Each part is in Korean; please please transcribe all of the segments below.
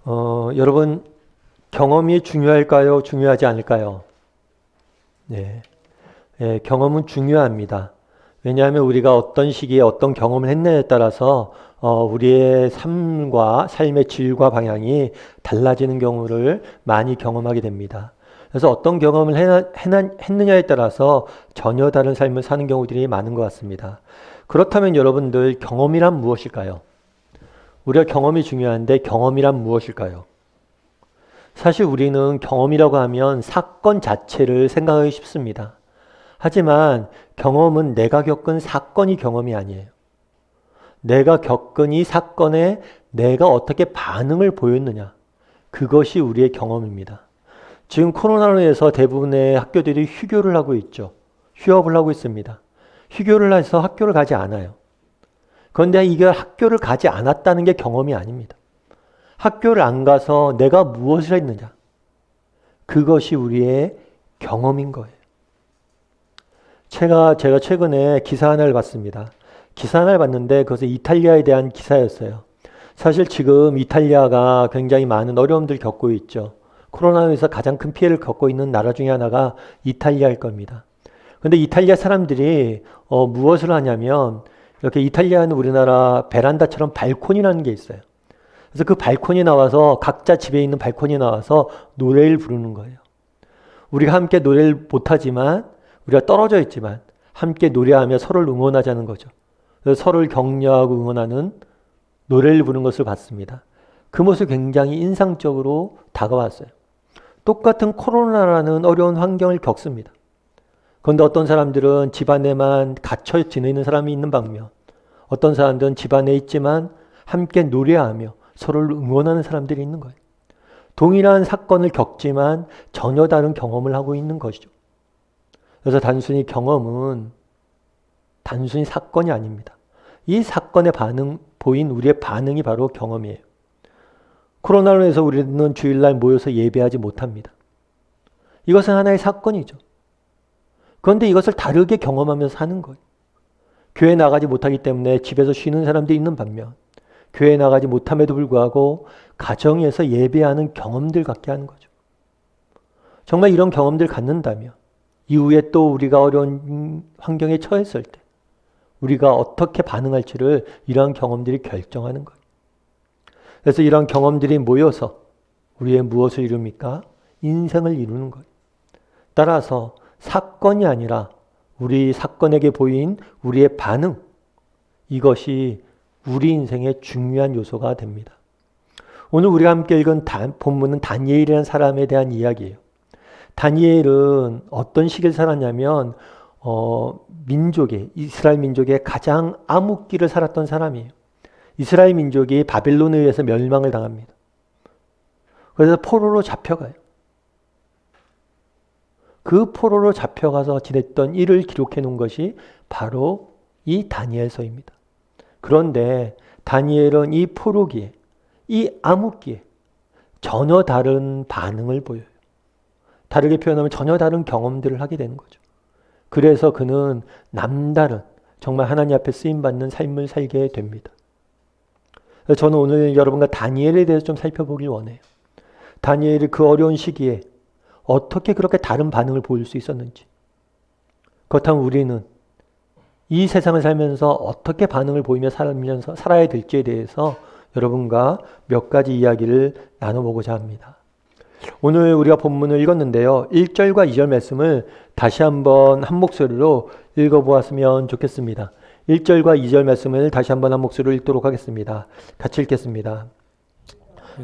여러분, 경험이 중요할까요? 중요하지 않을까요? 네. 경험은 중요합니다. 왜냐하면 우리가 어떤 시기에 어떤 경험을 했느냐에 따라서 우리의 삶과 삶의 질과 방향이 달라지는 경우를 많이 경험하게 됩니다. 그래서 어떤 경험을 했느냐에 따라서 전혀 다른 삶을 사는 경우들이 많은 것 같습니다. 그렇다면 여러분들 경험이란 무엇일까요? 우리가 경험이 중요한데 경험이란 무엇일까요? 사실 우리는 경험이라고 하면 사건 자체를 생각하기 쉽습니다. 하지만 경험은 내가 겪은 사건이 경험이 아니에요. 내가 겪은 이 사건에 내가 어떻게 반응을 보였느냐. 그것이 우리의 경험입니다. 지금 코로나로 인해서 대부분의 학교들이 휴교를 하고 있죠. 휴업을 하고 있습니다. 휴교를 해서 학교를 가지 않아요. 그런데 이게 학교를 가지 않았다는 게 경험이 아닙니다. 학교를 안 가서 내가 무엇을 했느냐. 그것이 우리의 경험인 거예요. 제가 최근에 기사 하나를 봤습니다. 기사 하나를 봤는데 그것은 이탈리아에 대한 기사였어요. 사실 지금 이탈리아가 굉장히 많은 어려움들을 겪고 있죠. 코로나로 인해서 가장 큰 피해를 겪고 있는 나라 중에 하나가 이탈리아일 겁니다. 그런데 이탈리아 사람들이 무엇을 하냐면 이렇게 이탈리아는 우리나라 베란다처럼 발코니라는 게 있어요. 그래서 그 발코니 나와서 각자 집에 있는 발코니 나와서 노래를 부르는 거예요. 우리가 함께 노래를 못하지만 우리가 떨어져 있지만 함께 노래하며 서로를 응원하자는 거죠. 그래서 서로를 격려하고 응원하는 노래를 부르는 것을 봤습니다. 그 모습이 굉장히 인상적으로 다가왔어요. 똑같은 코로나라는 어려운 환경을 겪습니다. 그런데 어떤 사람들은 집 안에만 갇혀 지내는 사람이 있는 반면 어떤 사람들은 집 안에 있지만 함께 노래하며 서로를 응원하는 사람들이 있는 거예요. 동일한 사건을 겪지만 전혀 다른 경험을 하고 있는 것이죠. 그래서 단순히 경험은 단순히 사건이 아닙니다. 이 사건의 보인 우리의 반응이 바로 경험이에요. 코로나로 인해서 우리는 주일날 모여서 예배하지 못합니다. 이것은 하나의 사건이죠. 그런데 이것을 다르게 경험하면서 사는 거예요. 교회 나가지 못하기 때문에 집에서 쉬는 사람들이 있는 반면 교회 나가지 못함에도 불구하고 가정에서 예배하는 경험들 갖게 하는 거죠. 정말 이런 경험들 갖는다면 이후에 또 우리가 어려운 환경에 처했을 때 우리가 어떻게 반응할지를 이러한 경험들이 결정하는 거예요. 그래서 이러한 경험들이 모여서 우리의 무엇을 이룹니까? 인생을 이루는 거예요. 따라서 사건이 아니라 우리 사건에게 보인 우리의 반응, 이것이 우리 인생의 중요한 요소가 됩니다. 오늘 우리가 함께 읽은 본문은 다니엘이라는 사람에 대한 이야기예요. 다니엘은 어떤 시기를 살았냐면 이스라엘 민족의 가장 암흑기를 살았던 사람이에요. 이스라엘 민족이 바벨론에 의해서 멸망을 당합니다. 그래서 포로로 잡혀가요. 그 포로로 잡혀가서 지냈던 일을 기록해 놓은 것이 바로 이 다니엘서입니다. 그런데 다니엘은 이 포로기에, 이 암흑기에 전혀 다른 반응을 보여요. 다르게 표현하면 전혀 다른 경험들을 하게 되는 거죠. 그래서 그는 남다른 정말 하나님 앞에 쓰임받는 삶을 살게 됩니다. 그래서 저는 오늘 여러분과 다니엘에 대해서 좀 살펴보길 원해요. 다니엘이 그 어려운 시기에 어떻게 그렇게 다른 반응을 보일 수 있었는지. 그렇다면 우리는 이 세상을 살면서 어떻게 반응을 보이며 살아야 될지에 대해서 여러분과 몇 가지 이야기를 나눠보고자 합니다. 오늘 우리가 본문을 읽었는데요. 1절과 2절 말씀을 다시 한번 한 목소리로 읽어보았으면 좋겠습니다. 1절과 2절 말씀을 다시 한번 한 목소리로 읽도록 하겠습니다. 같이 읽겠습니다.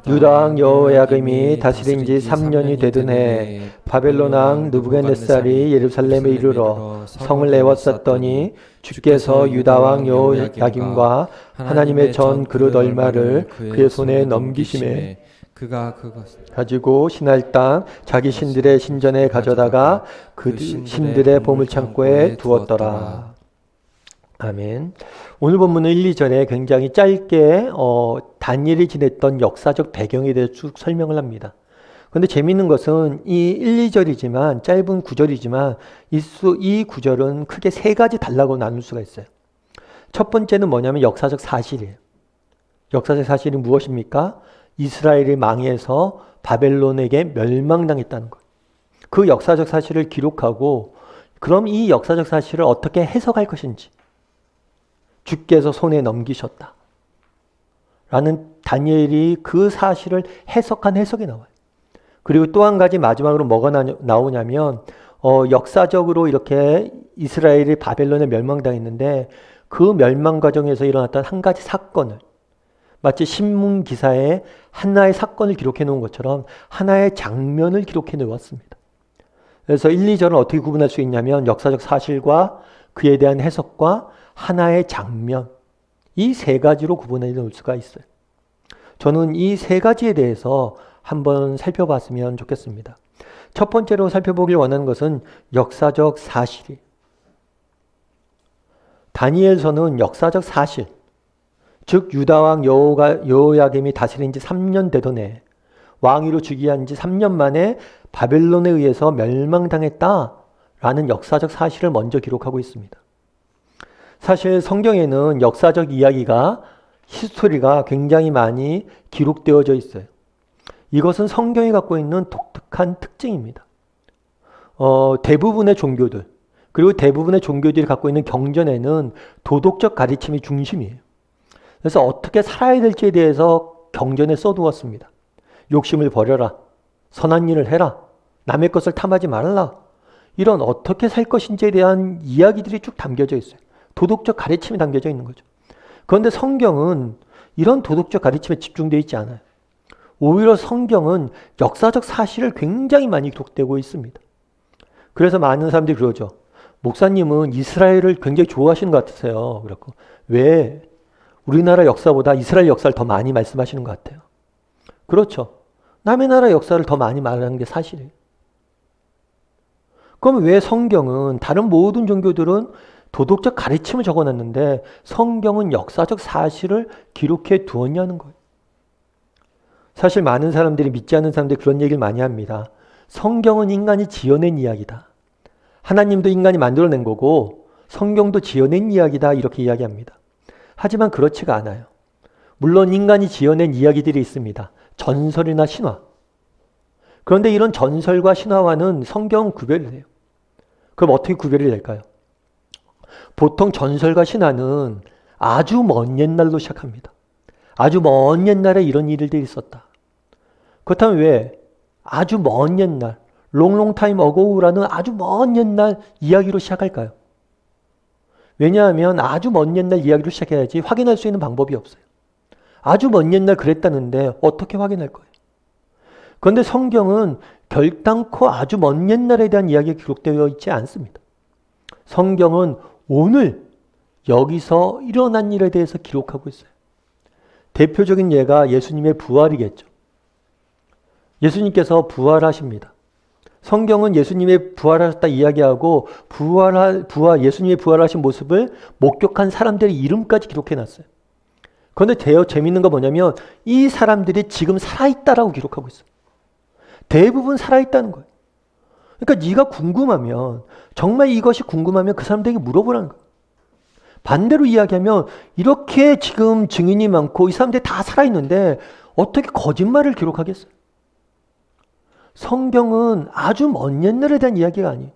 유다 왕 여호야김이 다스린 지 3년이 되던 해 바벨론 왕 느부갓네살이 예루살렘에 이르러 성을 내웠었더니 주께서 유다 왕 여호야김과 하나님의 전 그릇 얼마를 그의 손에 넘기심에 그가 그것 가지고 신할 땅 자기 신들의 신전에 가져다가 그 신들의 보물창고에 두었더라. 아멘. 오늘 본문은 1, 2절에 굉장히 짧게 다니엘이 지냈던 역사적 배경에 대해서 쭉 설명을 합니다. 그런데 재미있는 것은 이 1, 2절이지만 짧은 구절이지만 이 구절은 크게 세 가지 단락으로 나눌 수가 있어요. 첫 번째는 뭐냐면 역사적 사실이에요. 역사적 사실이 무엇입니까? 이스라엘이 망해서 바벨론에게 멸망당했다는 거예요. 그 역사적 사실을 기록하고 그럼 이 역사적 사실을 어떻게 해석할 것인지 주께서 손에 넘기셨다. 라는 다니엘이 그 사실을 해석한 해석이 나와요. 그리고 또 한 가지 마지막으로 뭐가 나오냐면 역사적으로 이렇게 이스라엘이 바벨론에 멸망당했는데 그 멸망 과정에서 일어났던 한 가지 사건을 마치 신문 기사에 하나의 사건을 기록해 놓은 것처럼 하나의 장면을 기록해 놓았습니다. 그래서 1, 2절은 어떻게 구분할 수 있냐면 역사적 사실과 그에 대한 해석과 하나의 장면, 이 세 가지로 구분해 놓을 수가 있어요. 저는 이 세 가지에 대해서 한번 살펴봤으면 좋겠습니다. 첫 번째로 살펴보길 원하는 것은 역사적 사실이에요. 다니엘서는 역사적 사실, 즉 유다왕 여호야김이 다스린 지 3년 되던 해 왕위로 즉위한 지 3년 만에 바벨론에 의해서 멸망당했다라는 역사적 사실을 먼저 기록하고 있습니다. 사실 성경에는 역사적 이야기가 히스토리가 굉장히 많이 기록되어져 있어요. 이것은 성경이 갖고 있는 독특한 특징입니다. 대부분의 종교들 그리고 대부분의 종교들이 갖고 있는 경전에는 도덕적 가르침이 중심이에요. 그래서 어떻게 살아야 될지에 대해서 경전에 써두었습니다. 욕심을 버려라. 선한 일을 해라. 남의 것을 탐하지 말라. 이런 어떻게 살 것인지에 대한 이야기들이 쭉 담겨져 있어요. 도덕적 가르침이 담겨져 있는 거죠. 그런데 성경은 이런 도덕적 가르침에 집중되어 있지 않아요. 오히려 성경은 역사적 사실을 굉장히 많이 기록되고 있습니다. 그래서 많은 사람들이 그러죠. 목사님은 이스라엘을 굉장히 좋아하시는 것 같으세요. 그렇고 왜 우리나라 역사보다 이스라엘 역사를 더 많이 말씀하시는 것 같아요. 그렇죠. 남의 나라 역사를 더 많이 말하는 게 사실이에요. 그럼 왜 성경은 다른 모든 종교들은 도덕적 가르침을 적어놨는데 성경은 역사적 사실을 기록해 두었냐는 거예요. 사실 많은 사람들이 믿지 않는 사람들이 그런 얘기를 많이 합니다. 성경은 인간이 지어낸 이야기다. 하나님도 인간이 만들어낸 거고 성경도 지어낸 이야기다 이렇게 이야기합니다. 하지만 그렇지가 않아요. 물론 인간이 지어낸 이야기들이 있습니다. 전설이나 신화. 그런데 이런 전설과 신화와는 성경은 구별이 돼요. 그럼 어떻게 구별이 될까요? 보통 전설과 신화는 아주 먼 옛날로 시작합니다. 아주 먼 옛날에 이런 일들이 있었다. 그렇다면 왜 아주 먼 옛날, long time ago라는 아주 먼 옛날 이야기로 시작할까요? 왜냐하면 아주 먼 옛날 이야기로 시작해야지 확인할 수 있는 방법이 없어요. 아주 먼 옛날 그랬다는데 어떻게 확인할 거예요? 그런데 성경은 결단코 아주 먼 옛날에 대한 이야기가 기록되어 있지 않습니다. 성경은 오늘 여기서 일어난 일에 대해서 기록하고 있어요. 대표적인 예가 예수님의 부활이겠죠. 예수님께서 부활하십니다. 성경은 예수님의 부활하셨다 이야기하고 예수님의 부활하신 모습을 목격한 사람들의 이름까지 기록해놨어요. 그런데 재미있는 건 뭐냐면 이 사람들이 지금 살아있다라고 기록하고 있어요. 대부분 살아있다는 거예요. 그러니까 네가 궁금하면 정말 이것이 궁금하면 그 사람들에게 물어보라는 거예요. 반대로 이야기하면 이렇게 지금 증인이 많고 이 사람들이 다 살아있는데 어떻게 거짓말을 기록하겠어요? 성경은 아주 먼 옛날에 대한 이야기가 아니에요.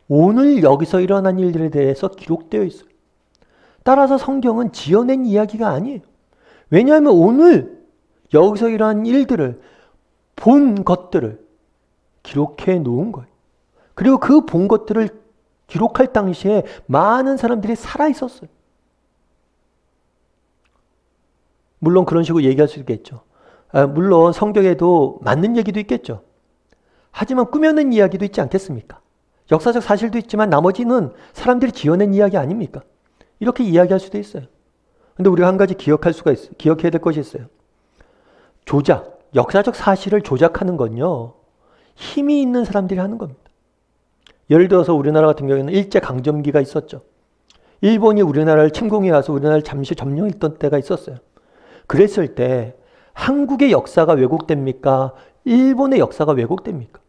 오늘 여기서 일어난 일들에 대해서 기록되어 있어요. 따라서 성경은 지어낸 이야기가 아니에요. 왜냐하면 오늘 여기서 일어난 일들을 본 것들을 기록해 놓은 거예요. 그리고 그 본 것들을 기록할 당시에 많은 사람들이 살아 있었어요. 물론 그런 식으로 얘기할 수 있겠죠. 물론 성경에도 맞는 얘기도 있겠죠. 하지만 꾸며낸 이야기도 있지 않겠습니까? 역사적 사실도 있지만 나머지는 사람들이 지어낸 이야기 아닙니까? 이렇게 이야기할 수도 있어요. 근데 우리가 한 가지 기억해야 될 것이 있어요. 역사적 사실을 조작하는 건요, 힘이 있는 사람들이 하는 겁니다. 예를 들어서 우리나라 같은 경우에는 일제강점기가 있었죠. 일본이 우리나라를 침공해 와서 우리나라를 잠시 점령했던 때가 있었어요. 그랬을 때 한국의 역사가 왜곡됩니까? 일본의 역사가 왜곡됩니까?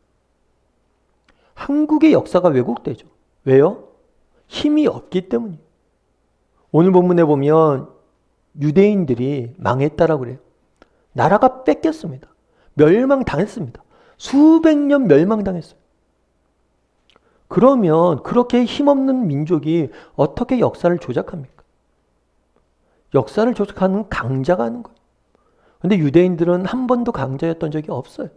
한국의 역사가 왜곡되죠. 왜요? 힘이 없기 때문이에요. 오늘 본문에 보면 유대인들이 망했다라고 그래요. 나라가 뺏겼습니다. 멸망당했습니다. 수백 년 멸망당했어요. 그러면 그렇게 힘없는 민족이 어떻게 역사를 조작합니까? 역사를 조작하는 강자가 하는 거예요. 근데 유대인들은 한 번도 강자였던 적이 없어요.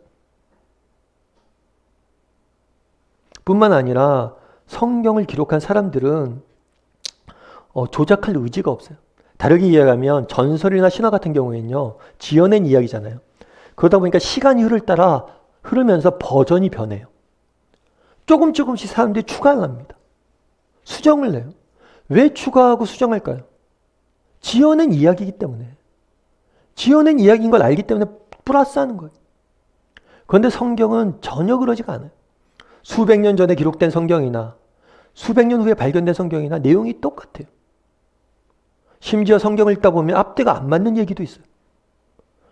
뿐만 아니라 성경을 기록한 사람들은 조작할 의지가 없어요. 다르게 이야기하면 전설이나 신화 같은 경우에는요, 지어낸 이야기잖아요. 그러다 보니까 시간이 흐르면서 버전이 변해요. 조금씩 사람들이 추가를 합니다. 수정을 내요. 왜 추가하고 수정할까요? 지어낸 이야기이기 때문에. 지어낸 이야기인 걸 알기 때문에 플러스하는 거예요. 그런데 성경은 전혀 그러지가 않아요. 수백 년 전에 기록된 성경이나 수백 년 후에 발견된 성경이나 내용이 똑같아요. 심지어 성경을 읽다 보면 앞뒤가 안 맞는 얘기도 있어요.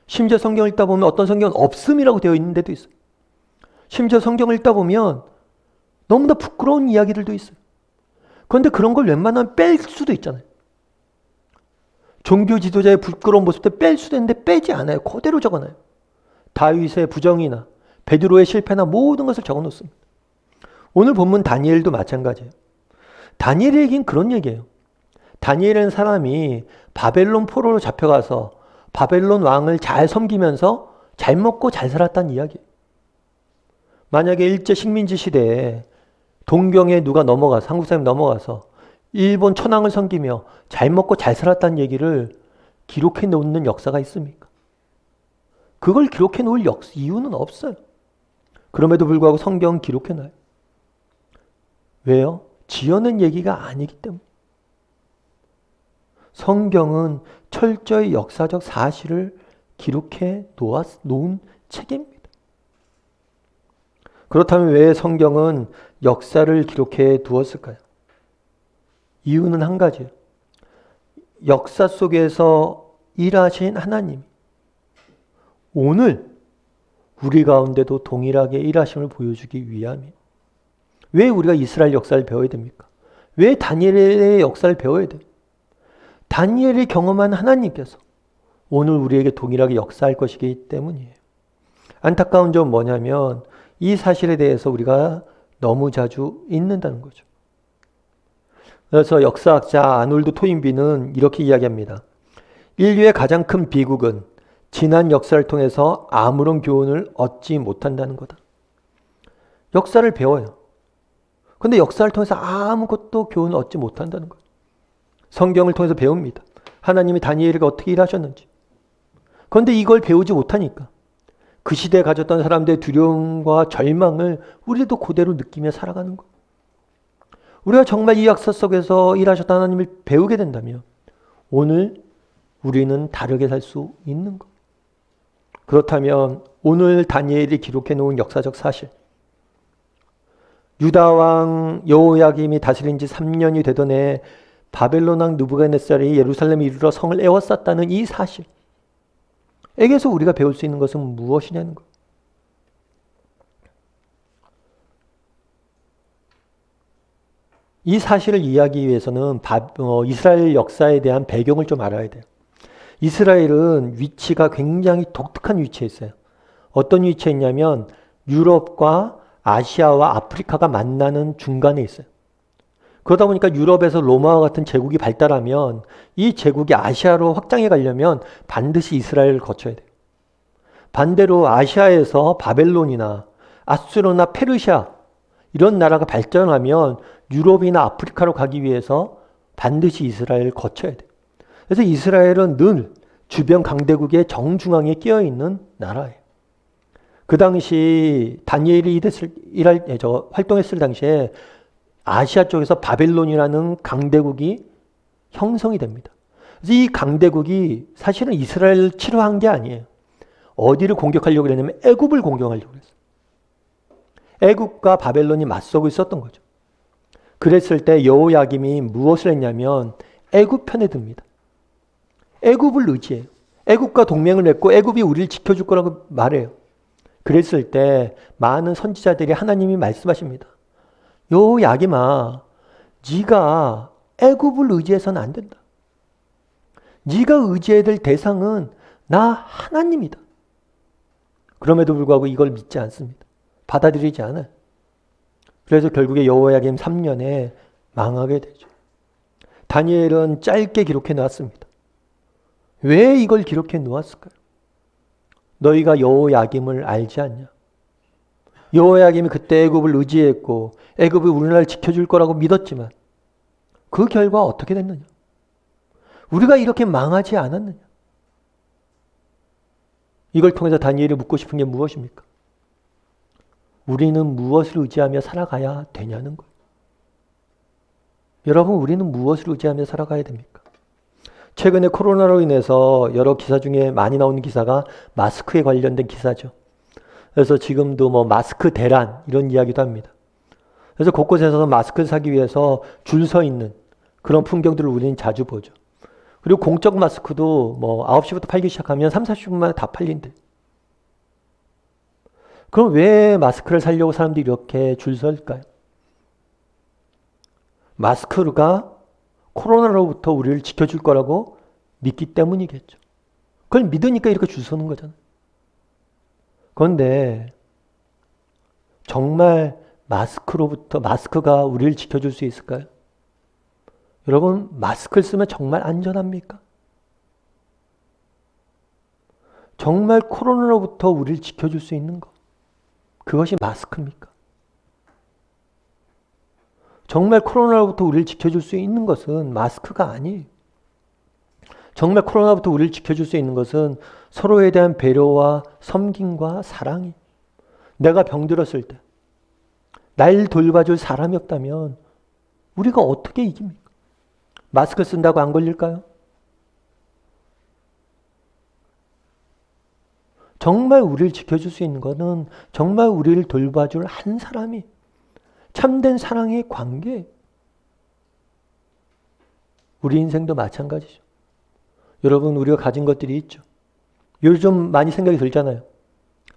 심지어 성경을 읽다 보면 어떤 성경은 없음이라고 되어 있는 데도 있어요. 심지어 성경을 읽다 보면 너무나 부끄러운 이야기들도 있어요. 그런데 그런 걸 웬만하면 뺄 수도 있잖아요. 종교 지도자의 부끄러운 모습도 뺄 수도 있는데 빼지 않아요. 그대로 적어놔요. 다윗의 부정이나 베드로의 실패나 모든 것을 적어놓습니다. 오늘 본문 다니엘도 마찬가지예요. 다니엘의 얘기는 그런 얘기예요. 다니엘이라는 사람이 바벨론 포로로 잡혀가서 바벨론 왕을 잘 섬기면서 잘 먹고 잘 살았다는 이야기예요. 만약에 일제 식민지 시대에 동경에 누가 넘어가서, 한국 사람이 넘어가서 일본 천황을 섬기며 잘 먹고 잘 살았다는 얘기를 기록해 놓는 역사가 있습니까? 그걸 기록해 놓을 이유는 없어요. 그럼에도 불구하고 성경은 기록해 놔요. 왜요? 지어낸 얘기가 아니기 때문에. 성경은 철저히 역사적 사실을 기록해 놓은 책입니다. 그렇다면 왜 성경은 역사를 기록해 두었을까요? 이유는 한 가지예요. 역사 속에서 일하신 하나님이 오늘 우리 가운데도 동일하게 일하심을 보여주기 위함이에요. 왜 우리가 이스라엘 역사를 배워야 됩니까? 왜 다니엘의 역사를 배워야 돼요? 다니엘이 경험한 하나님께서 오늘 우리에게 동일하게 역사할 것이기 때문이에요. 안타까운 점은 뭐냐면 이 사실에 대해서 우리가 너무 자주 잊는다는 거죠. 그래서 역사학자 아놀드 토인비는 이렇게 이야기합니다. 인류의 가장 큰 비극은 지난 역사를 통해서 아무런 교훈을 얻지 못한다는 거다. 역사를 배워요. 근데 역사를 통해서 아무것도 교훈을 얻지 못한다는 거예요. 성경을 통해서 배웁니다. 하나님이 다니엘에게 어떻게 일하셨는지. 그런데 이걸 배우지 못하니까 그 시대에 가졌던 사람들의 두려움과 절망을 우리도 그대로 느끼며 살아가는 거예요. 우리가 정말 이 역사 속에서 일하셨던 하나님을 배우게 된다면 오늘 우리는 다르게 살 수 있는 거예요. 그렇다면 오늘 다니엘이 기록해 놓은 역사적 사실, 유다 왕 여호야김이 다스린 지 3년이 되던 해 바벨론 왕 느부갓네살이 예루살렘에 이르러 성을 에워쌌다는 이 사실에게서 우리가 배울 수 있는 것은 무엇이냐는 거예요. 이 사실을 이해하기 위해서는 이스라엘 역사에 대한 배경을 좀 알아야 돼요. 이스라엘은 위치가 굉장히 독특한 위치에 있어요. 어떤 위치에 있냐면 유럽과 아시아와 아프리카가 만나는 중간에 있어요. 그러다 보니까 유럽에서 로마와 같은 제국이 발달하면 이 제국이 아시아로 확장해 가려면 반드시 이스라엘을 거쳐야 돼요. 반대로 아시아에서 바벨론이나 아수르나 페르시아 이런 나라가 발전하면 유럽이나 아프리카로 가기 위해서 반드시 이스라엘을 거쳐야 돼요. 그래서 이스라엘은 늘 주변 강대국의 정중앙에 끼어있는 나라예요. 그 당시 다니엘이 활동했을 당시에 아시아 쪽에서 바벨론이라는 강대국이 형성이 됩니다. 그래서 이 강대국이 사실은 이스라엘을 치료한 게 아니에요. 어디를 공격하려고 했냐면 애굽을 공격하려고 했어요. 애굽과 바벨론이 맞서고 있었던 거죠. 그랬을 때 여호야김이 무엇을 했냐면 애굽 편에 듭니다. 애굽을 의지해요. 애굽과 동맹을 맺고 애굽이 우리를 지켜줄 거라고 말해요. 그랬을 때 많은 선지자들이 하나님이 말씀하십니다. 여호야김아, 네가 애굽을 의지해서는 안 된다. 네가 의지해야 될 대상은 나 하나님이다. 그럼에도 불구하고 이걸 믿지 않습니다. 받아들이지 않아요. 그래서 결국에 여호야김 3년에 망하게 되죠. 다니엘은 짧게 기록해 놓았습니다. 왜 이걸 기록해 놓았을까요? 너희가 여호야김을 알지 않냐? 여호야김이 그때 애굽을 의지했고 애굽이 우리나라를 지켜줄 거라고 믿었지만 그 결과 어떻게 됐느냐? 우리가 이렇게 망하지 않았느냐? 이걸 통해서 다니엘이 묻고 싶은 게 무엇입니까? 우리는 무엇을 의지하며 살아가야 되냐는 거예요. 여러분, 우리는 무엇을 의지하며 살아가야 됩니까? 최근에 코로나로 인해서 여러 기사 중에 많이 나오는 기사가 마스크에 관련된 기사죠. 그래서 지금도 뭐 마스크 대란 이런 이야기도 합니다. 그래서 곳곳에서 마스크를 사기 위해서 줄 서 있는 그런 풍경들을 우리는 자주 보죠. 그리고 공적 마스크도 뭐 9시부터 팔기 시작하면 3, 40분 만에 다 팔린대. 그럼 왜 마스크를 사려고 사람들이 이렇게 줄 설까요? 마스크가 코로나로부터 우리를 지켜줄 거라고 믿기 때문이겠죠. 그걸 믿으니까 이렇게 줄 서는 거잖아요. 그런데 정말 마스크가 우리를 지켜줄 수 있을까요? 여러분, 마스크를 쓰면 정말 안전합니까? 정말 코로나로부터 우리를 지켜줄 수 있는 것, 그것이 마스크입니까? 정말 코로나로부터 우리를 지켜줄 수 있는 것은 마스크가 아니에요. 정말 코로나부터 우리를 지켜줄 수 있는 것은 서로에 대한 배려와 섬김과 사랑이. 내가 병들었을 때 날 돌봐줄 사람이 없다면 우리가 어떻게 이깁니까? 마스크 쓴다고 안 걸릴까요? 정말 우리를 지켜줄 수 있는 것은 정말 우리를 돌봐줄 한 사람이 참된 사랑의 관계. 우리 인생도 마찬가지죠. 여러분, 우리가 가진 것들이 있죠. 요즘 많이 생각이 들잖아요.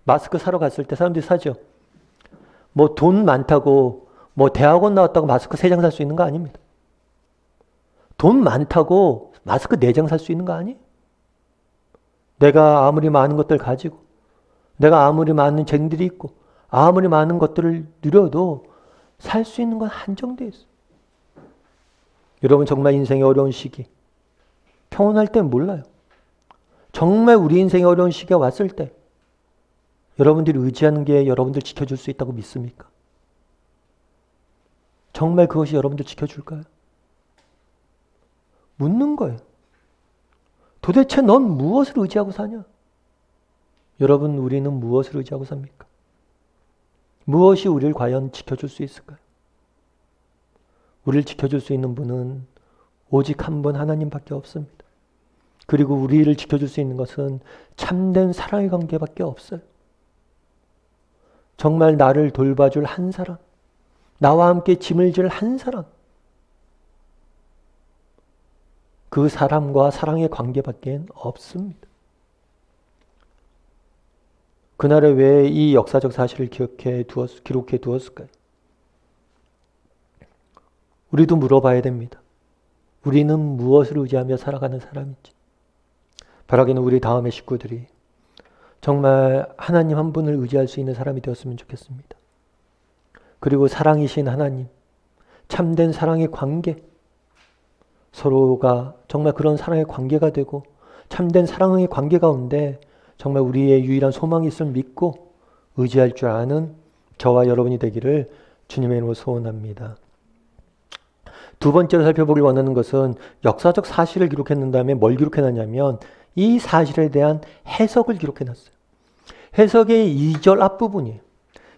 마스크 사러 갔을 때 사람들이 사죠. 뭐 돈 많다고 뭐 대학원 나왔다고 마스크 3장 살 수 있는 거 아닙니다. 돈 많다고 마스크 4장 살 수 있는 거 아니에요? 내가 아무리 많은 것들 가지고 내가 아무리 많은 재능들이 있고 아무리 많은 것들을 누려도 살 수 있는 건 한정되어 있어요. 여러분, 정말 인생의 어려운 시기, 평온할 땐 몰라요. 정말 우리 인생의 어려운 시기가 왔을 때 여러분들이 의지하는 게 여러분들 지켜줄 수 있다고 믿습니까? 정말 그것이 여러분들 지켜줄까요? 묻는 거예요. 도대체 넌 무엇을 의지하고 사냐? 여러분, 우리는 무엇을 의지하고 삽니까? 무엇이 우리를 과연 지켜줄 수 있을까요? 우리를 지켜줄 수 있는 분은 오직 한 분 하나님밖에 없습니다. 그리고 우리를 지켜줄 수 있는 것은 참된 사랑의 관계밖에 없어요. 정말 나를 돌봐줄 한 사람, 나와 함께 짐을 질 한 사람, 그 사람과 사랑의 관계밖에 없습니다. 그날에 왜 이 역사적 사실을 기록해 두었을까요? 우리도 물어봐야 됩니다. 우리는 무엇을 의지하며 살아가는 사람인지. 바라기는 우리 다음의 식구들이 정말 하나님 한 분을 의지할 수 있는 사람이 되었으면 좋겠습니다. 그리고 사랑이신 하나님, 참된 사랑의 관계, 서로가 정말 그런 사랑의 관계가 되고 참된 사랑의 관계 가운데 정말 우리의 유일한 소망이 있음을 믿고 의지할 줄 아는 저와 여러분이 되기를 주님의 이름으로 소원합니다. 두 번째로 살펴보길 원하는 것은 역사적 사실을 기록했는 다음에 뭘 기록해놨냐면 이 사실에 대한 해석을 기록해놨어요. 해석의 2절 앞부분이에요.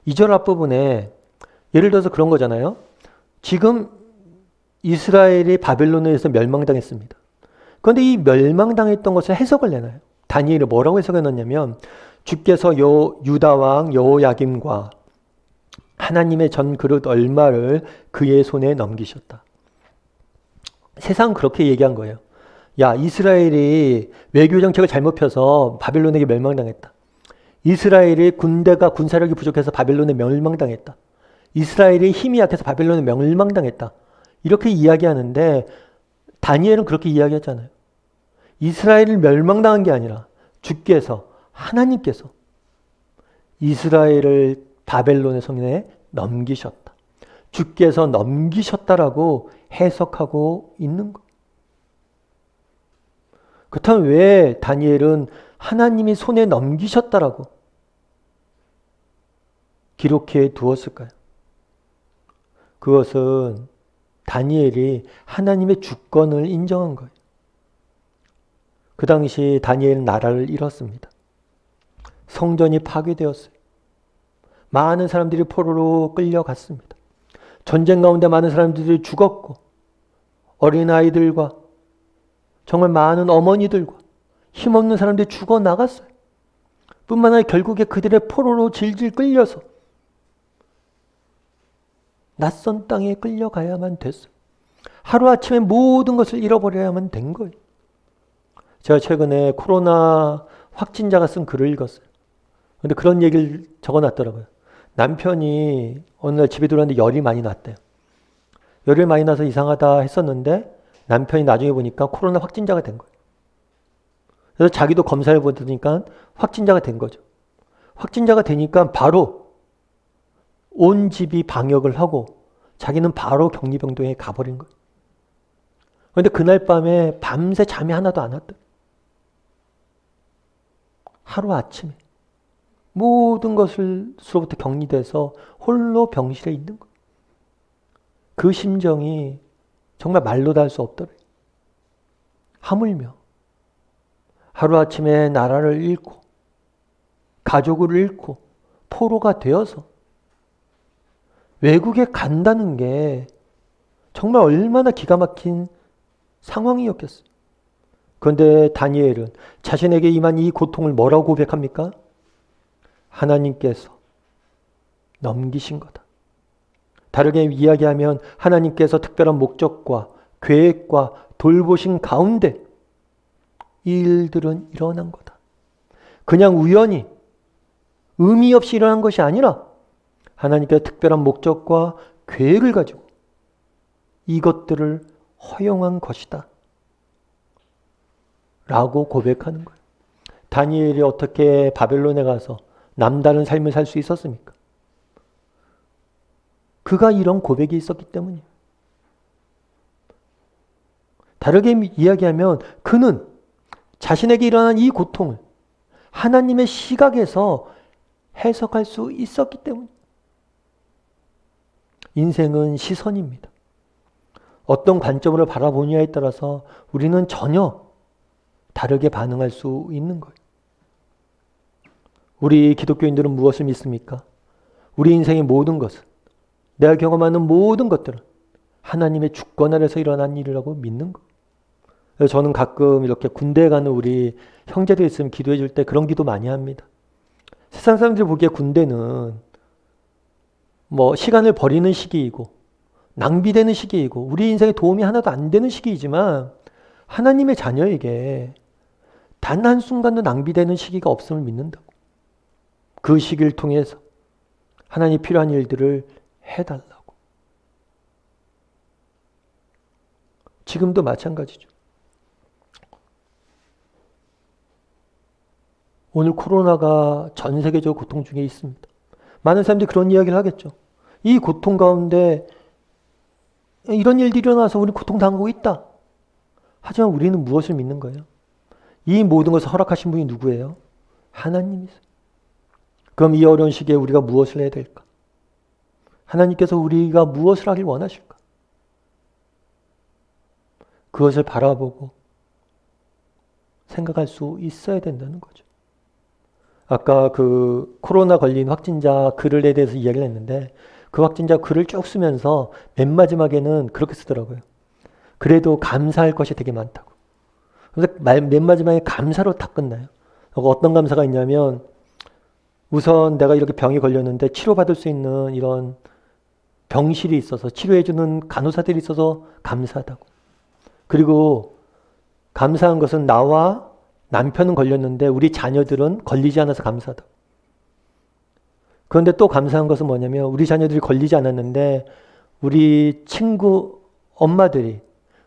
2절 앞부분에 예를 들어서 그런 거잖아요. 지금 이스라엘이 바벨론에 의해서 멸망당했습니다. 그런데 이 멸망당했던 것을 해석을 내놔요. 다니엘이 뭐라고 해석해 놨냐면 주께서 유다 왕 여호야김과 하나님의 전 그릇 얼마를 그의 손에 넘기셨다. 세상 그렇게 얘기한 거예요. 야, 이스라엘이 외교 정책을 잘못 펴서 바벨론에게 멸망당했다. 이스라엘이 군사력이 부족해서 바벨론에 멸망당했다. 이스라엘이 힘이 약해서 바벨론에 멸망당했다. 이렇게 이야기하는데 다니엘은 그렇게 이야기했잖아요. 이스라엘을 멸망당한 게 아니라 주께서, 하나님께서 이스라엘을 바벨론의 손에 넘기셨다. 주께서 넘기셨다라고 해석하고 있는 것. 그렇다면 왜 다니엘은 하나님이 손에 넘기셨다라고 기록해 두었을까요? 그것은 다니엘이 하나님의 주권을 인정한 거예요. 그 당시 다니엘은 나라를 잃었습니다. 성전이 파괴되었어요. 많은 사람들이 포로로 끌려갔습니다. 전쟁 가운데 많은 사람들이 죽었고 어린아이들과 정말 많은 어머니들과 힘없는 사람들이 죽어나갔어요. 뿐만 아니라 결국에 그들의 포로로 질질 끌려서 낯선 땅에 끌려가야만 됐어요. 하루아침에 모든 것을 잃어버려야만 된 거예요. 제가 최근에 코로나 확진자가 쓴 글을 읽었어요. 근데 그런 얘기를 적어놨더라고요. 남편이 어느 날 집에 들어왔는데 열이 많이 났대요. 열이 많이 나서 이상하다 했었는데 남편이 나중에 보니까 코로나 확진자가 된 거예요. 그래서 자기도 검사를 받으니까 확진자가 된 거죠. 확진자가 되니까 바로 온 집이 방역을 하고 자기는 바로 격리병동에 가버린 거예요. 그런데 그날 밤에 밤새 잠이 하나도 안 왔대요. 하루아침에 모든 것으로부터 격리돼서 홀로 병실에 있는 거예요. 그 심정이 정말 말로 다 할 수 없더래요. 하물며 하루아침에 나라를 잃고 가족을 잃고 포로가 되어서 외국에 간다는 게 정말 얼마나 기가 막힌 상황이었겠어요. 그런데 다니엘은 자신에게 임한 이 고통을 뭐라고 고백합니까? 하나님께서 넘기신 거다. 다르게 이야기하면 하나님께서 특별한 목적과 계획과 돌보신 가운데 이 일들은 일어난 거다. 그냥 우연히 의미 없이 일어난 것이 아니라 하나님께서 특별한 목적과 계획을 가지고 이것들을 허용한 것이다. 라고 고백하는 거예요. 다니엘이 어떻게 바벨론에 가서 남다른 삶을 살 수 있었습니까? 그가 이런 고백이 있었기 때문이에요. 다르게 이야기하면 그는 자신에게 일어난 이 고통을 하나님의 시각에서 해석할 수 있었기 때문이에요. 인생은 시선입니다. 어떤 관점으로 바라보느냐에 따라서 우리는 전혀 다르게 반응할 수 있는 거예요. 우리 기독교인들은 무엇을 믿습니까? 우리 인생의 모든 것은, 내가 경험하는 모든 것들은 하나님의 주권 아래서 일어난 일이라고 믿는 거예요. 그래서 저는 가끔 이렇게 군대에 가는 우리 형제들 있으면 기도해 줄 때 그런 기도 많이 합니다. 세상 사람들이 보기에 군대는 시간을 버리는 시기이고 낭비되는 시기이고 우리 인생에 도움이 하나도 안 되는 시기이지만 하나님의 자녀에게 단 한순간도 낭비되는 시기가 없음을 믿는다고. 그 시기를 통해서 하나님이 필요한 일들을 해달라고. 지금도 마찬가지죠. 오늘 코로나가 전 세계적 고통 중에 있습니다. 많은 사람들이 그런 이야기를 하겠죠. 이 고통 가운데 이런 일들이 일어나서 우리 고통당하고 있다. 하지만 우리는 무엇을 믿는 거예요? 이 모든 것을 허락하신 분이 누구예요? 하나님이세요. 그럼 이 어려운 시기에 우리가 무엇을 해야 될까? 하나님께서 우리가 무엇을 하길 원하실까? 그것을 바라보고 생각할 수 있어야 된다는 거죠. 아까 그 코로나 걸린 확진자 글에 대해서 이야기를 했는데 그 확진자 글을 쭉 쓰면서 맨 마지막에는 그렇게 쓰더라고요. 그래도 감사할 것이 되게 많다고. 그래서 맨 마지막에 감사로 다 끝나요. 어떤 감사가 있냐면 우선 내가 이렇게 병이 걸렸는데 치료받을 수 있는 이런 병실이 있어서 치료해주는 간호사들이 있어서 감사하다고. 그리고 감사한 것은 나와 남편은 걸렸는데 우리 자녀들은 걸리지 않아서 감사하다고. 그런데 또 감사한 것은 뭐냐면 우리 자녀들이 걸리지 않았는데 우리 친구 엄마들이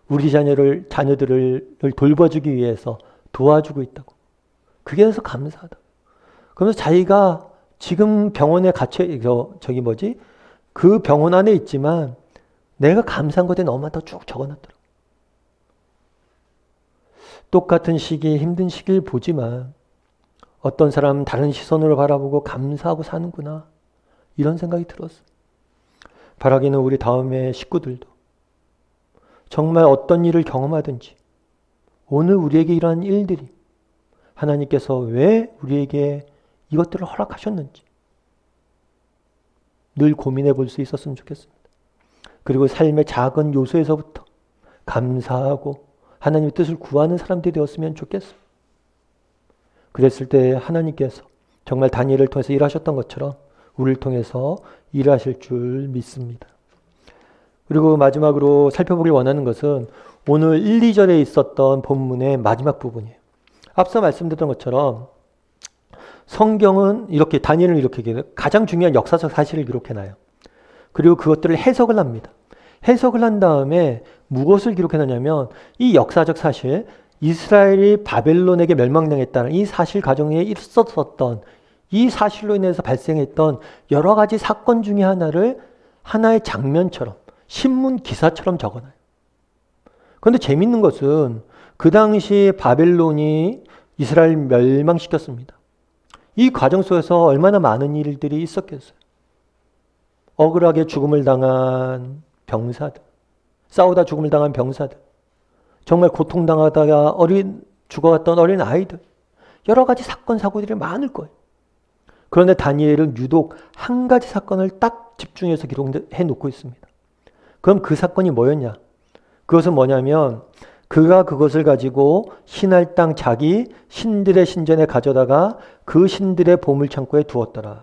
우리 자녀들을 돌봐주기 위해서 도와주고 있다고. 그게 그래서 감사하다. 그러면서 자기가 지금 병원에 갇혀, 그 병원 안에 있지만 내가 감사한 것에 너무 많다고 쭉 적어놨더라고. 똑같은 시기, 힘든 시기를 보지만 어떤 사람은 다른 시선으로 바라보고 감사하고 사는구나. 이런 생각이 들었어. 바라기는 우리 다음에 식구들도 정말 어떤 일을 경험하든지 오늘 우리에게 이러한 일들이 하나님께서 왜 우리에게 이것들을 허락하셨는지 늘 고민해 볼 수 있었으면 좋겠습니다. 그리고 삶의 작은 요소에서부터 감사하고 하나님의 뜻을 구하는 사람들이 되었으면 좋겠습니다. 그랬을 때 하나님께서 정말 다니엘을 통해서 일하셨던 것처럼 우리를 통해서 일하실 줄 믿습니다. 그리고 마지막으로 살펴보길 원하는 것은 오늘 1, 2절에 있었던 본문의 마지막 부분이에요. 앞서 말씀드렸던 것처럼 성경은 이렇게 다니엘은 이렇게 가장 중요한 역사적 사실을 기록해놔요. 그리고 그것들을 해석을 합니다. 해석을 한 다음에 무엇을 기록해놨냐면 이 역사적 사실, 이스라엘이 바벨론에게 멸망당했다는 이 사실 가정에 있었던 이 사실로 인해서 발생했던 여러 가지 사건 중에 하나를 하나의 장면처럼 신문 기사처럼 적어놔요. 그런데 재밌는 것은 그 당시 바벨론이 이스라엘 멸망시켰습니다. 이 과정 속에서 얼마나 많은 일들이 있었겠어요. 억울하게 죽음을 당한 병사들, 싸우다 죽음을 당한 병사들, 정말 고통당하다가 죽어갔던 어린 아이들, 여러 가지 사건 사고들이 많을 거예요. 그런데 다니엘은 유독 한 가지 사건을 딱 집중해서 기록해 놓고 있습니다. 그럼 그 사건이 뭐였냐? 그것은 뭐냐면 그가 그것을 가지고 신할 땅 자기 신들의 신전에 가져다가 그 신들의 보물창고에 두었더라.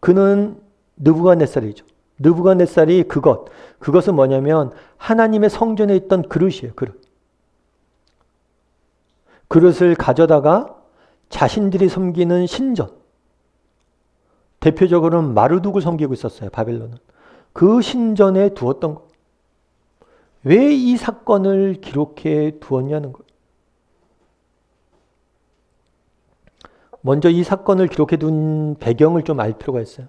그는 느부갓네살이죠. 느부갓네살이 그것은 뭐냐면 하나님의 성전에 있던 그릇이에요. 그릇을 가져다가 자신들이 섬기는 신전, 대표적으로는 마르둑을 섬기고 있었어요. 바벨론은. 그 신전에 두었던 것. 왜 이 사건을 기록해 두었냐는 거예요. 먼저 이 사건을 기록해 둔 배경을 좀 알 필요가 있어요.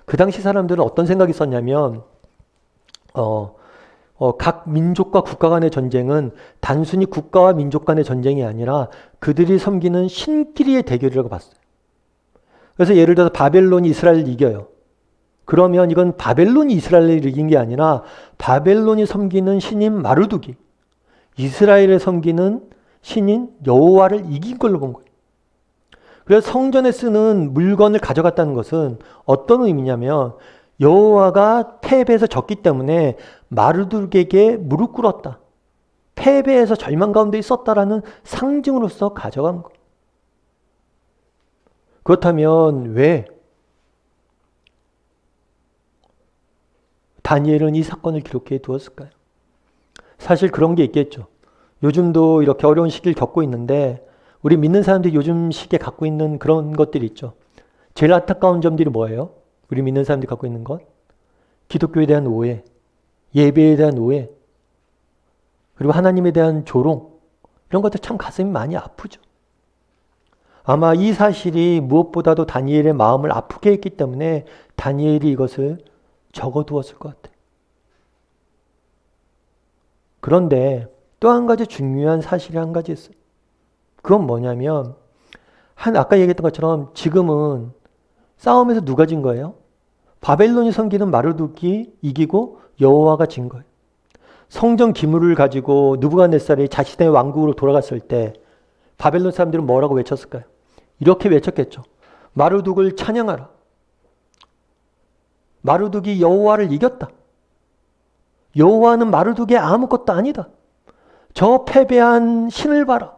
그 당시 사람들은 어떤 생각이 있었냐면 각 민족과 국가 간의 전쟁은 단순히 국가와 민족 간의 전쟁이 아니라 그들이 섬기는 신끼리의 대결이라고 봤어요. 그래서 예를 들어서 바벨론이 이스라엘을 이겨요. 그러면 이건 바벨론이 이스라엘을 이긴 게 아니라 바벨론이 섬기는 신인 마르둑이 이스라엘에 섬기는 신인 여호와를 이긴 걸로 본 거예요. 그래서 성전에 쓰는 물건을 가져갔다는 것은 어떤 의미냐면 여호와가 패배해서 졌기 때문에 마르둑에게 무릎 꿇었다. 패배해서 절망 가운데 있었다라는 상징으로서 가져간 거예요. 그렇다면 왜 다니엘은 이 사건을 기록해 두었을까요? 사실 그런 게 있겠죠. 요즘도 이렇게 어려운 시기를 겪고 있는데 우리 믿는 사람들이 요즘 시기에 갖고 있는 그런 것들이 있죠. 제일 안타까운 점들이 뭐예요? 우리 믿는 사람들이 갖고 있는 것? 기독교에 대한 오해, 예배에 대한 오해, 그리고 하나님에 대한 조롱, 이런 것들 참 가슴이 많이 아프죠. 아마 이 사실이 무엇보다도 다니엘의 마음을 아프게 했기 때문에 다니엘이 이것을 적어두었을 것 같아요. 그런데 또 한 가지 중요한 사실이 한 가지 있어요. 그건 뭐냐면 아까 얘기했던 것처럼 지금은 싸움에서 누가 진 거예요? 바벨론이 섬기는 마르둑이 이기고 여호와가 진 거예요. 성전 기물을 가지고 느부갓네살이 자신의 왕국으로 돌아갔을 때 바벨론 사람들은 뭐라고 외쳤을까요? 이렇게 외쳤겠죠. 마르둑을 찬양하라. 마르둑이 여호와를 이겼다. 여호와는 마르둑의 아무것도 아니다. 저 패배한 신을 봐라.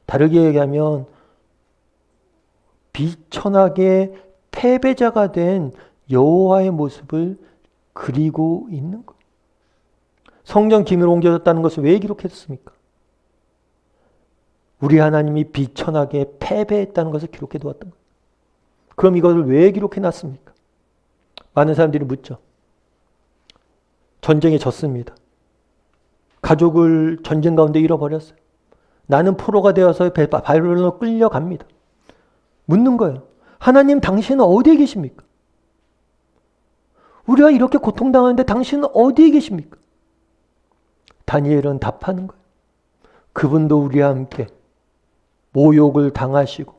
다르게 얘기하면 비천하게 패배자가 된 여호와의 모습을 그리고 있는 거예요. 성전 기물을 옮겨졌다는 것을 왜 기록했습니까? 우리 하나님이 비천하게 패배했다는 것을 기록해 두었던 거예요. 그럼 이것을 왜 기록해 놨습니까? 많은 사람들이 묻죠. 전쟁에 졌습니다. 가족을 전쟁 가운데 잃어버렸어요. 나는 포로가 되어서 바벨론으로 끌려갑니다. 묻는 거예요. 하나님 당신은 어디에 계십니까? 우리가 이렇게 고통당하는데 당신은 어디에 계십니까? 다니엘은 답하는 거예요. 그분도 우리와 함께 모욕을 당하시고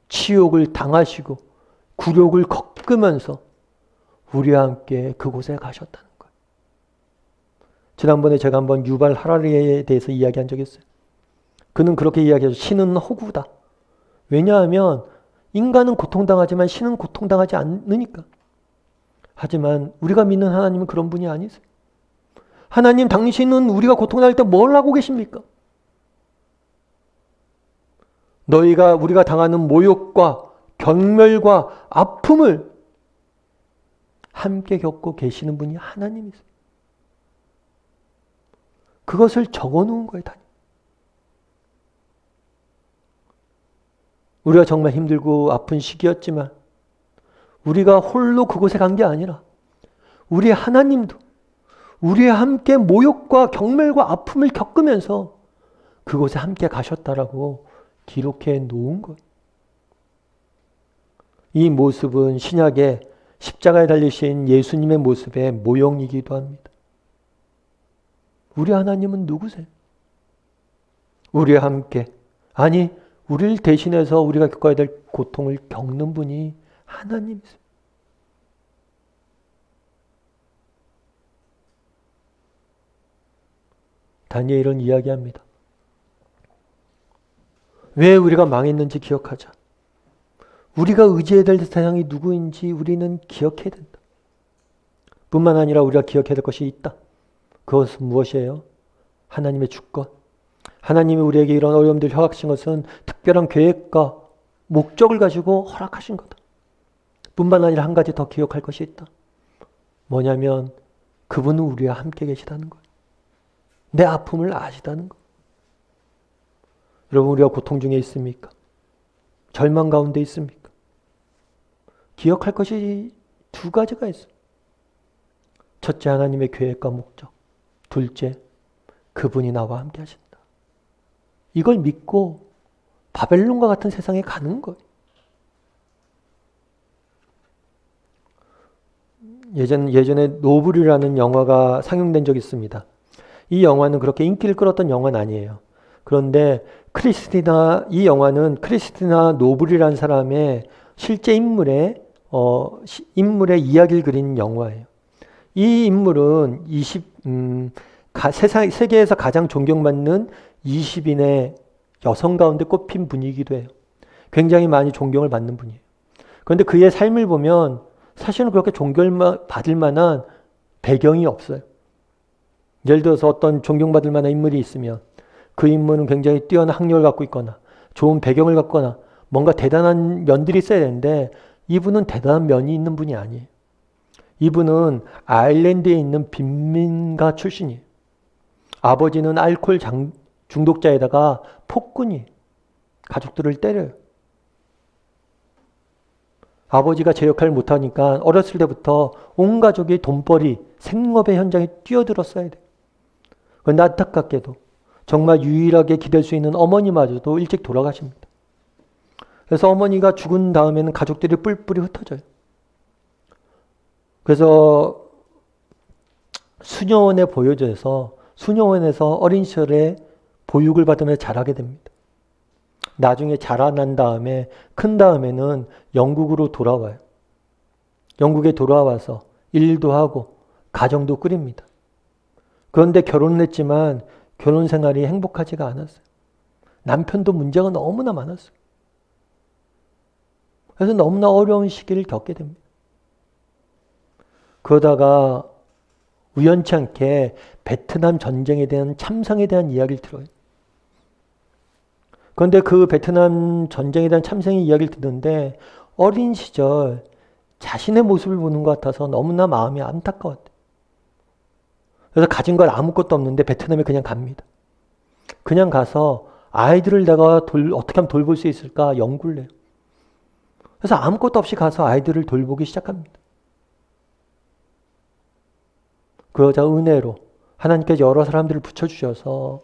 치욕을 당하시고 굴욕을 겪으면서 우리와 함께 그곳에 가셨다는 거예요. 지난번에 제가 한번 유발 하라리에 대해서 이야기한 적이 있어요. 그는 그렇게 이야기하죠. 신은 호구다. 왜냐하면 인간은 고통당하지만 신은 고통당하지 않으니까. 하지만 우리가 믿는 하나님은 그런 분이 아니세요. 하나님 당신은 우리가 고통당할 때 뭘 하고 계십니까? 우리가 당하는 모욕과 경멸과 아픔을 함께 겪고 계시는 분이 하나님이세요. 그것을 적어놓은 거예요. 우리가 정말 힘들고 아픈 시기였지만 우리가 홀로 그곳에 간 게 아니라 우리 하나님도 우리와 함께 모욕과 경멸과 아픔을 겪으면서 그곳에 함께 가셨다라고 기록해 놓은 거예요. 이 모습은 신약에 십자가에 달리신 예수님의 모습의 모형이기도 합니다. 우리 하나님은 누구세요? 우리와 함께, 아니 우리를 대신해서 우리가 겪어야 될 고통을 겪는 분이 하나님이세요. 다니엘은 이야기합니다. 왜 우리가 망했는지 기억하자. 우리가 의지해야 될 대상이 누구인지 우리는 기억해야 된다. 뿐만 아니라 우리가 기억해야 될 것이 있다. 그것은 무엇이에요? 하나님의 주권. 하나님이 우리에게 이런 어려움들을 허락하신 것은 특별한 계획과 목적을 가지고 허락하신 거다. 뿐만 아니라 한 가지 더 기억할 것이 있다. 뭐냐면 그분은 우리와 함께 계시다는 거예요. 내 아픔을 아시다는 거예요. 여러분, 우리가 고통 중에 있습니까? 절망 가운데 있습니까? 기억할 것이 두 가지가 있어요. 첫째, 하나님의 계획과 목적. 둘째, 그분이 나와 함께 하신다. 이걸 믿고 바벨론과 같은 세상에 가는 거예요. 예전에 노블이라는 영화가 상영된 적이 있습니다. 이 영화는 그렇게 인기를 끌었던 영화는 아니에요. 그런데 이 영화는 크리스티나 노블이라는 사람의 실제 인물의 이야기를 그린 영화예요. 이 인물은 세계에서 가장 존경받는 20인의 여성 가운데 꼽힌 분이기도 해요. 굉장히 많이 존경을 받는 분이에요. 그런데 그의 삶을 보면 사실은 그렇게 존경받을 만한 배경이 없어요. 예를 들어서 어떤 존경받을 만한 인물이 있으면 그 인물은 굉장히 뛰어난 학력을 갖고 있거나 좋은 배경을 갖거나 뭔가 대단한 면들이 있어야 되는데 이분은 대단한 면이 있는 분이 아니에요. 이분은 아일랜드에 있는 빈민가 출신이에요. 아버지는 알코올 중독자에다가 폭군이에요. 가족들을 때려요. 아버지가 제 역할을 못하니까 어렸을 때부터 온 가족이 돈벌이, 생업의 현장에 뛰어들었어야 돼요. 그런데 안타깝게도 정말 유일하게 기댈 수 있는 어머니마저도 일찍 돌아가십니다. 그래서 어머니가 죽은 다음에는 가족들이 뿔뿔이 흩어져요. 그래서 수녀원에 보여져서 수녀원에서 어린 시절에 보육을 받으며 자라게 됩니다. 나중에 자라난 다음에 큰 다음에는 영국으로 돌아와요. 영국에 돌아와서 일도 하고 가정도 꾸립니다. 그런데 결혼을 했지만 결혼 생활이 행복하지가 않았어요. 남편도 문제가 너무나 많았어요. 그래서 너무나 어려운 시기를 겪게 됩니다. 그러다가 우연치 않게 베트남 전쟁에 대한 참상에 대한 이야기를 들어요. 그런데 그 베트남 전쟁에 대한 참상의 이야기를 듣는데 어린 시절 자신의 모습을 보는 것 같아서 너무나 마음이 안타까웠대요. 그래서 가진 걸 아무것도 없는데 베트남에 그냥 갑니다. 그냥 가서 아이들을 내가 어떻게 하면 돌볼 수 있을까 연구를 해요. 그래서 아무것도 없이 가서 아이들을 돌보기 시작합니다. 그러자 은혜로 하나님께서 여러 사람들을 붙여주셔서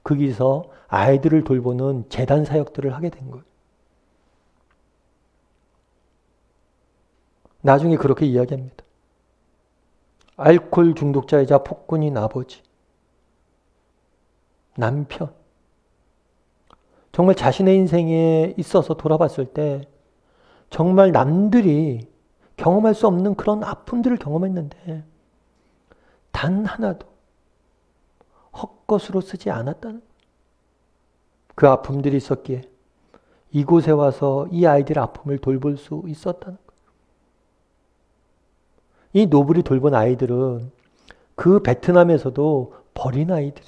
거기서 아이들을 돌보는 재단 사역들을 하게 된 거예요. 나중에 그렇게 이야기합니다. 알코올 중독자이자 폭군인 아버지, 남편. 정말 자신의 인생에 있어서 돌아봤을 때 정말 남들이 경험할 수 없는 그런 아픔들을 경험했는데 단 하나도 헛것으로 쓰지 않았다는 그 아픔들이 있었기에 이곳에 와서 이 아이들의 아픔을 돌볼 수 있었다는 거예요. 이 노블이 돌본 아이들은 그 베트남에서도 버린 아이들이,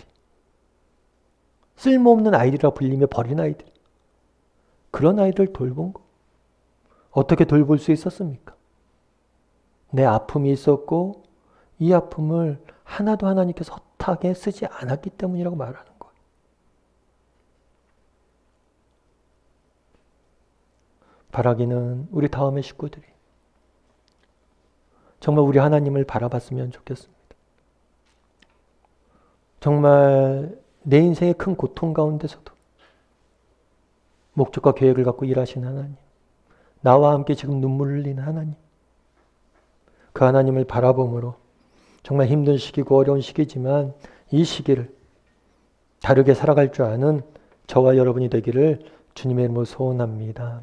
쓸모없는 아이들이라 불리며 버린 아이들, 그런 아이들을 돌본 거. 어떻게 돌볼 수 있었습니까? 내 아픔이 있었고 이 아픔을 하나도 하나님께서 허탄하게 쓰지 않았기 때문이라고 말하는 거예요. 바라기는 우리 다음의 식구들이 정말 우리 하나님을 바라봤으면 좋겠습니다. 정말 내 인생의 큰 고통 가운데서도 목적과 계획을 갖고 일하시는 하나님, 나와 함께 지금 눈물을 흘리는 하나님, 그 하나님을 바라봄으로 정말 힘든 시기고 어려운 시기지만 이 시기를 다르게 살아갈 줄 아는 저와 여러분이 되기를 주님의 이름으로 소원합니다.